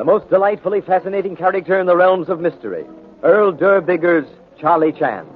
The most delightfully fascinating character in the realms of mystery, Earl Derr Biggers, Charlie Chan.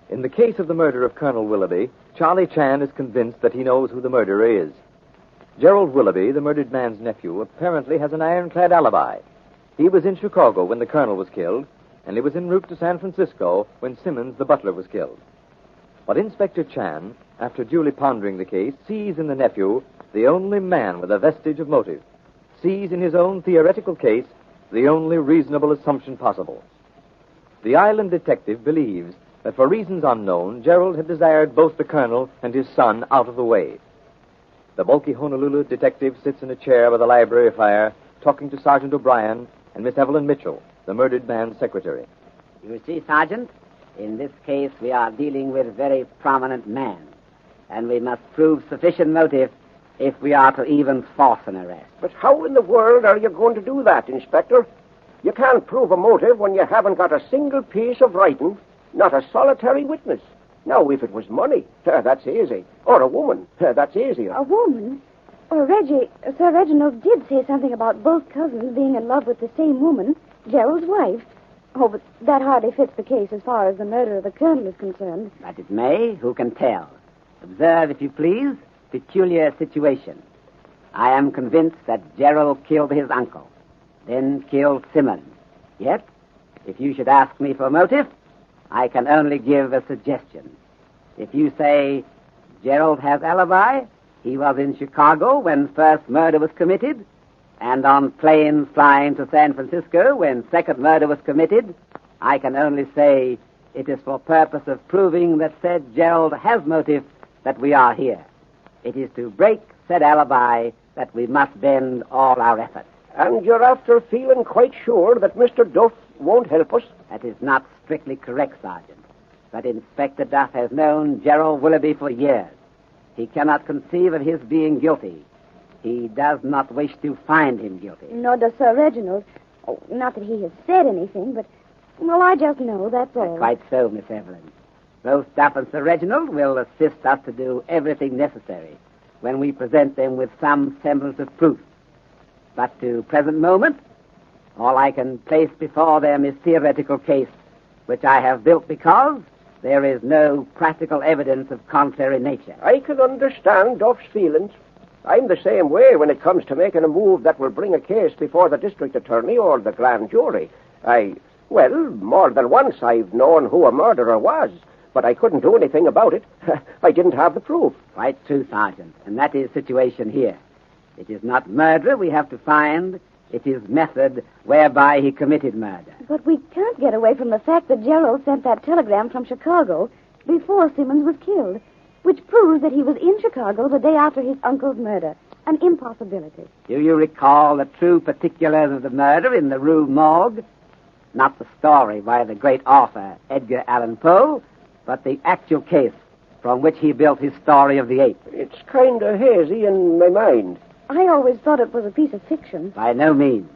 In the case of the murder of Colonel Willoughby, Charlie Chan is convinced that he knows who the murderer is. Gerald Willoughby, the murdered man's nephew, apparently has an ironclad alibi. He was in Chicago when the colonel was killed, and he was en route to San Francisco when Simmons, the butler, was killed. But Inspector Chan, after duly pondering the case, sees in the nephew the only man with a vestige of motive, sees in his own theoretical case the only reasonable assumption possible. The island detective believes that for reasons unknown, Gerald had desired both the colonel and his son out of the way. The bulky Honolulu detective sits in a chair by the library fire, talking to Sergeant O'Brien and Miss Evelyn Mitchell, the murdered man's secretary. You see, Sergeant, in this case we are dealing with a very prominent man, and we must prove sufficient motive if we are to even force an arrest. But how in the world are you going to do that, Inspector? You can't prove a motive when you haven't got a single piece of writing, not a solitary witness. Now, if it was money, that's easy. Or a woman, that's easier. A woman? Well, Sir Reginald did say something about both cousins being in love with the same woman, Gerald's wife. Oh, but that hardly fits the case as far as the murder of the colonel is concerned. But it may, who can tell? Observe, if you please, peculiar situation. I am convinced that Gerald killed his uncle, then killed Simmons. Yet, if you should ask me for motive, I can only give a suggestion. If you say Gerald has alibi, he was in Chicago when first murder was committed, and on plane flying to San Francisco when second murder was committed, I can only say it is for purpose of proving that said Gerald has motive that we are here. It is to break said alibi that we must bend all our efforts. And you're after feeling quite sure that Mr. Duff won't help us? That is not strictly correct, Sergeant. But Inspector Duff has known Gerald Willoughby for years. He cannot conceive of his being guilty. He does not wish to find him guilty. Nor does Sir Reginald. Oh, not that he has said anything, but, well, I just know, that's all. Quite so, Miss Evelyn. Both Duff and Sir Reginald will assist us to do everything necessary when we present them with some semblance of proof. But to present moment, all I can place before them is theoretical case, which I have built because there is no practical evidence of contrary nature. I can understand Duff's feelings. I'm the same way when it comes to making a move that will bring a case before the district attorney or the grand jury. More than once I've known who a murderer was, but I couldn't do anything about it. I didn't have the proof. Quite true, Sergeant, and that is the situation here. It is not murder we have to find. It is method whereby he committed murder. But we can't get away from the fact that Gerald sent that telegram from Chicago before Simmons was killed, which proves that he was in Chicago the day after his uncle's murder. An impossibility. Do you recall the true particulars of the murder in the Rue Morgue? Not the story by the great author, Edgar Allan Poe, but the actual case from which he built his story of the ape. It's kind of hazy in my mind. I always thought it was a piece of fiction. By no means.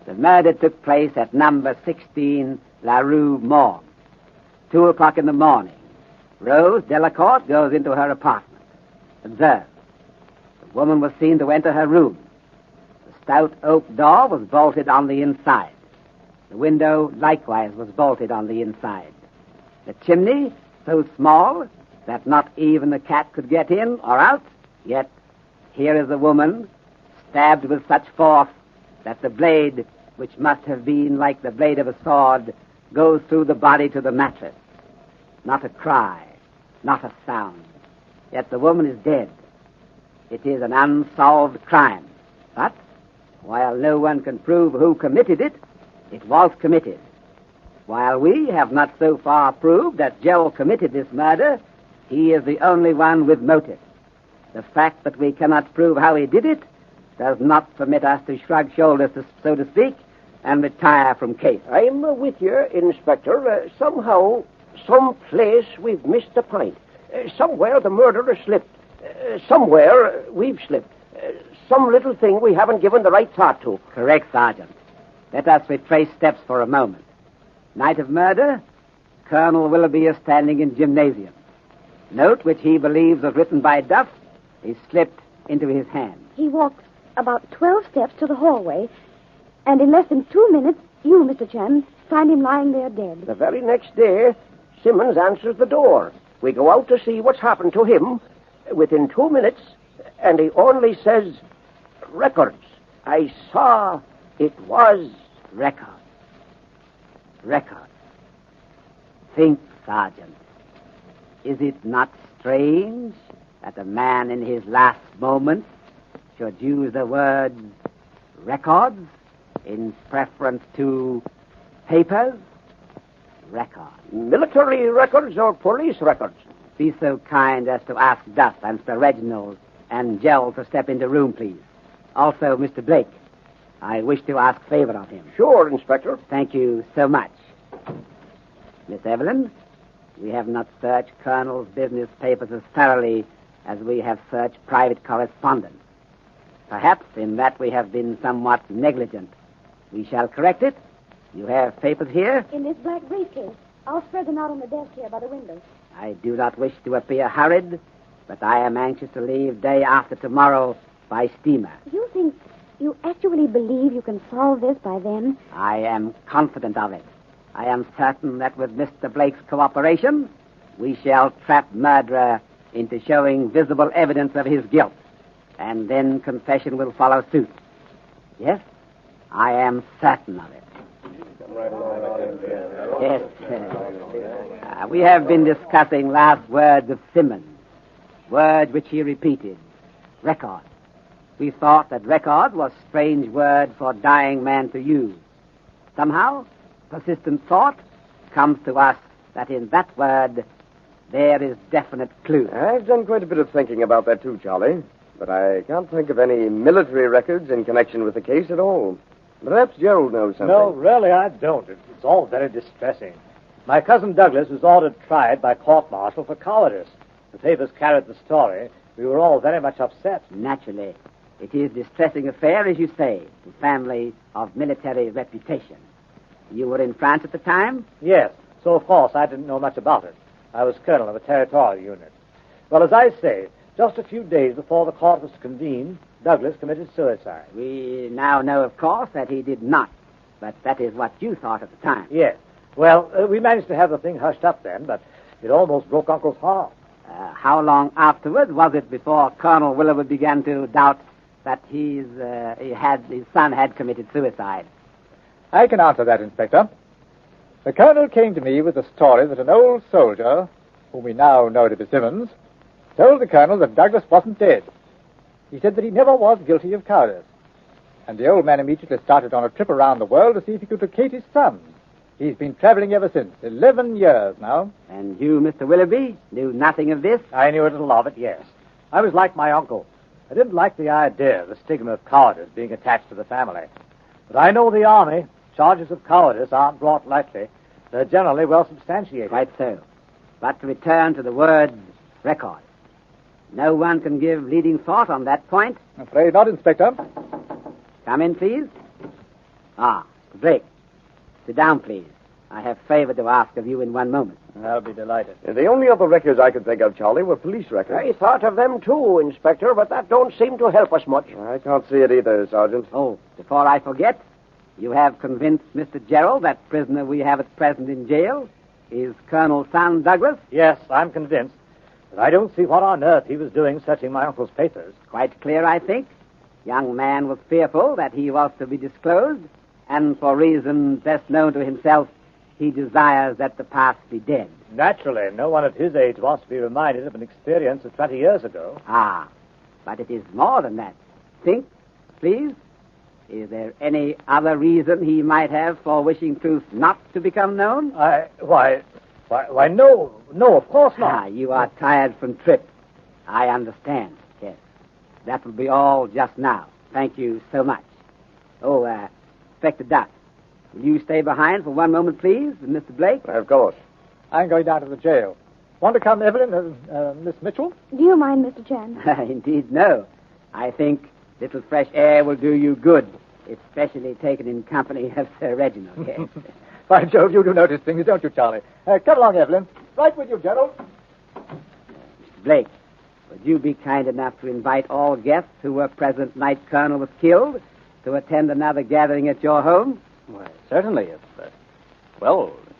The murder took place at number 16 La Rue Morgue. 2 o'clock in the morning. Rose Delacourt goes into her apartment. Observe. The woman was seen to enter her room. The stout oak door was bolted on the inside. The window likewise was bolted on the inside. The chimney, so small that not even a cat could get in or out, yet here is a woman stabbed with such force that the blade, which must have been like the blade of a sword, goes through the body to the mattress. Not a cry, not a sound. Yet the woman is dead. It is an unsolved crime. But, while no one can prove who committed it, it was committed. While we have not so far proved that Gerald committed this murder, he is the only one with motive. The fact that we cannot prove how he did it does not permit us to shrug shoulders, so to speak, and retire from case. I'm with you, Inspector. Somehow, someplace, we've missed the point. Somewhere the murderer slipped. Somewhere we've slipped. Some little thing we haven't given the right thought to. Correct, Sergeant. Let us retrace steps for a moment. Night of murder, Colonel Willoughby is standing in gymnasium. Note, which he believes was written by Duff, is slipped into his hand. He walks about 12 steps to the hallway, and in less than 2 minutes, you, Mr. Chan, find him lying there dead. The very next day, Simmons answers the door. We go out to see what's happened to him. Within 2 minutes, and he only says, records. I saw it was records. Records. Think, Sergeant. Is it not strange that a man in his last moments should use the word records in preference to papers? Records. Military records or police records? Be so kind as to ask Duff and Sir Reginald and Gerald to step into the room, please. Also, Mr. Blake. I wish to ask favor of him. Sure, Inspector. Thank you so much. Miss Evelyn, we have not searched Colonel's business papers as thoroughly as we have searched private correspondence. Perhaps in that we have been somewhat negligent. We shall correct it. You have papers here? In this black briefcase. I'll spread them out on the desk here by the window. I do not wish to appear hurried, but I am anxious to leave day after tomorrow by steamer. You actually believe you can solve this by then? I am confident of it. I am certain that with Mr. Blake's cooperation, we shall trap murderer into showing visible evidence of his guilt, and then confession will follow suit. Yes, I am certain of it. Yes. We have been discussing last words of Simmons, words which he repeated. Record. We thought that record was a strange word for dying man to use. Somehow, persistent thought comes to us that in that word there is definite clue. I've done quite a bit of thinking about that too, Charlie. But I can't think of any military records in connection with the case at all. Perhaps Gerald knows something. No, really, I don't. It's all very distressing. My cousin Douglas was ordered tried by court-martial for cowardice. The papers carried the story. We were all very much upset. Naturally. It is a distressing affair, as you say, to family of military reputation. You were in France at the time? Yes, so of course I didn't know much about it. I was colonel of a territorial unit. Well, as I say, just a few days before the court was convened, Douglas committed suicide. We now know, of course, that he did not. But that is what you thought at the time. Yes. Well, we managed to have the thing hushed up then, but it almost broke Uncle's heart. How long afterward was it before Colonel Willoughby began to doubt that his son had committed suicide? I can answer that, Inspector. The Colonel came to me with the story that an old soldier, whom we now know to be Simmons, told the Colonel that Douglas wasn't dead. He said that he never was guilty of cowardice. And the old man immediately started on a trip around the world to see if he could locate his son. He's been traveling ever since, 11 years now. And you, Mr. Willoughby, knew nothing of this? I knew a little of it, yes. I was like my uncle. I didn't like the idea, the stigma of cowardice being attached to the family. But I know the Army. Charges of cowardice aren't brought lightly. They're generally well substantiated. Quite so. But to return to the word record. No one can give leading thought on that point? I'm afraid not, Inspector. Come in, please. Blake. Sit down, please. I have favor to ask of you in 1 moment. I'll be delighted. The only other records I could think of, Charlie, were police records. I thought of them too, Inspector, but that don't seem to help us much. I can't see it either, Sergeant. Oh, before I forget, you have convinced Mr. Gerald, that prisoner we have at present in jail, is Colonel Son Douglas? Yes, I'm convinced. But I don't see what on earth he was doing searching my uncle's papers. Quite clear, I think. Young man was fearful that he was to be disclosed, and for reasons best known to himself, he desires that the past be dead. Naturally, no one at his age wants to be reminded of an experience of 20 years ago. Ah, but it is more than that. Think, please. Is there any other reason he might have for wishing truth not to become known? Why, no, of course not. Ah, you are tired from trip. I understand, yes. That will be all just now. Thank you so much. Oh, Inspector Duff, will you stay behind for one moment, please, with Mr. Blake? Of course. I'm going down to the jail. Want to come, Evelyn? Miss Mitchell? Do you mind, Mr. Chan? Indeed, no. I think little fresh air will do you good, especially taken in company of Sir Reginald. Yes. By Jove, you do notice things, don't you, Charlie? Come along, Evelyn. Right with you, Gerald. Mr. Blake, would you be kind enough to invite all guests who were present night Colonel was killed to attend another gathering at your home? Why, certainly, if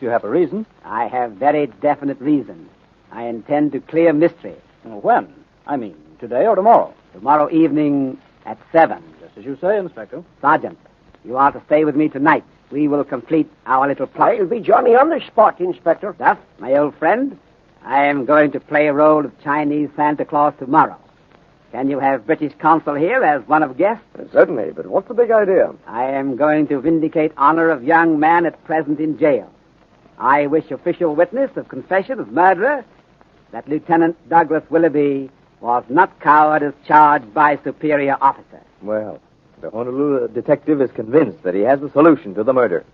you have a reason. I have very definite reason. I intend to clear mystery. When? I mean, today or tomorrow? Tomorrow evening at 7. Just as you say, Inspector. Sergeant, you are to stay with me tonight. We will complete our little plot. I'll be Johnny on the spot, Inspector. Duff, my old friend, I am going to play a role of Chinese Santa Claus tomorrow. Can you have British consul here as one of guests? Certainly, but what's the big idea? I am going to vindicate honor of young man at present in jail. I wish official witness of confession of murderer that Lieutenant Douglas Willoughby was not coward as charged by superior officer. Well, the Honolulu detective is convinced that he has the solution to the murder.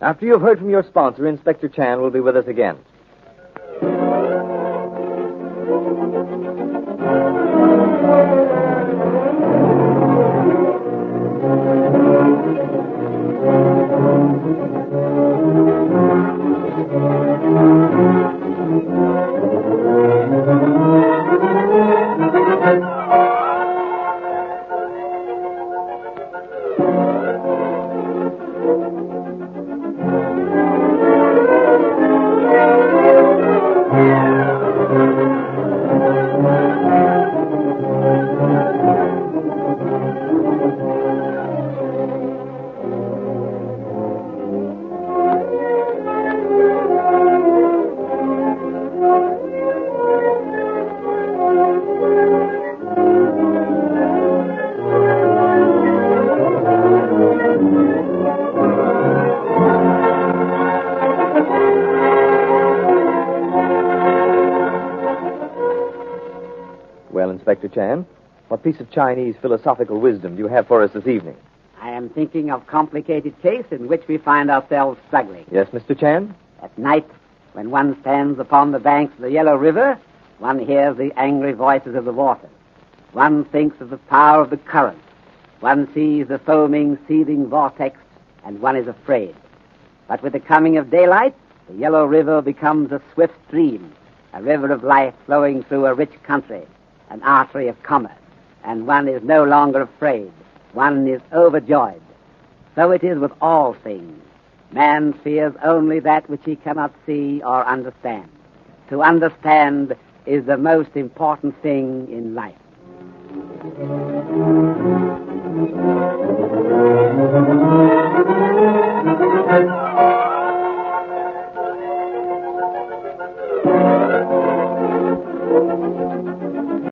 After you've heard from your sponsor, Inspector Chan will be with us again. Well, Inspector Chan, what piece of Chinese philosophical wisdom do you have for us this evening? I am thinking of complicated case in which we find ourselves struggling. Yes, Mr. Chan? At night, when one stands upon the banks of the Yellow River, one hears the angry voices of the waters. One thinks of the power of the current. One sees the foaming, seething vortex, and one is afraid. But with the coming of daylight, the Yellow River becomes a swift stream, a river of life flowing through a rich country, an artery of commerce, and one is no longer afraid. One is overjoyed. So it is with all things. Man fears only that which he cannot see or understand. To understand is the most important thing in life.